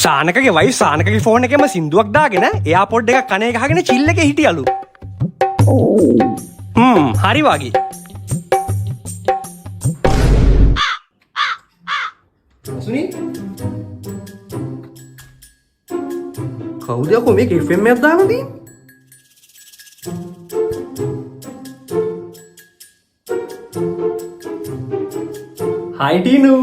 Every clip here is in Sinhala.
සානකගේ වයි සානකගේ ෆෝන් එකෙම සින්දුවක් දාගෙන එයාපොඩ් එකක් කනේ ගහගෙන චිල් එකේ හිටියලු. හරි වගේ. අසුනි කවුද යකෝ මේක FM එකක් දාලා තියෙන්නේ? Hi Tinu.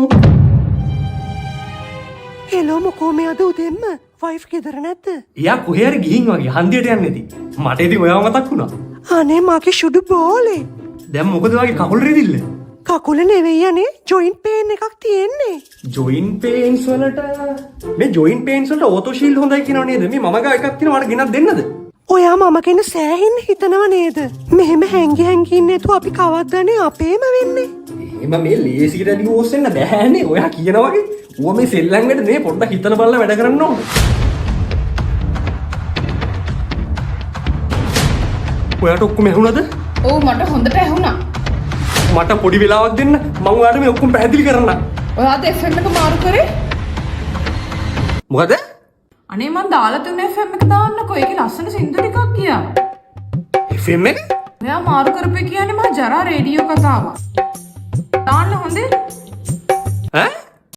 හෙලෝ මොකෝ මේ අද උදෙන්ම වයිෆ් ගෙදර නැද්ද? එයා කොහේ හරි ගිහින් වගේ හන්දියට යන්නේ නැති. මට ඉතින් ඔයාව මතක් වුණා. අනේ මගේ සුදු බෝලේ. දැන් මොකද වගේ කකුල් රිදිල්ල? කකුල නෙවෙයි යන්නේ ජොයින්ට් පේන් එකක් තියෙන්නේ. ජොයින්ට් පේන්ස් වලට මේ ජොයින්ට් පේන්ස් වලට ඕටෝ ෂීල්ඩ් හොඳයි කියනව නේද? මේ මම ගා එකක් තියෙනවා මට ගෙනත් දෙන්නද? ඔයා මම ගැන සෑහෙන්න හිතනව නේද? මෙහෙම හැංගි හැංගි ඉන්නේ නැතුව අපි කවද්දනේ අපේම වෙන්නේ. එහෙම මේ ලේසියට ඩිවෝස් වෙන්න බෑනේ. ඔයා කියන වගේ ඌව මේ සෙල්ලම් වැඩ නේ පොඩ්ඩක් හිතන බලලා වැඩ කරන්න ඕන. ඔයාට ඔක්කොම ඇහුණාද? ඔව් මට හොඳට ඇහුණා. මට පොඩි වෙලාවක් දෙන්න මම ඔයාලට මේ ඔක්කොම පැහැදිලි කරන්න. ඔයාද FM එක මාරු කරේ? මොකද? අනේ මං දාලා තුන FM එක දාන්නකෝ. ඒකේ ලස්සන සින්දු ටිකක් ගියා. FM එක? ඔයා මාරු කරපේ කියන්නේ මා ජරා රේඩියෝ කතාවක්. දාන්න හොඳේ? ඈ?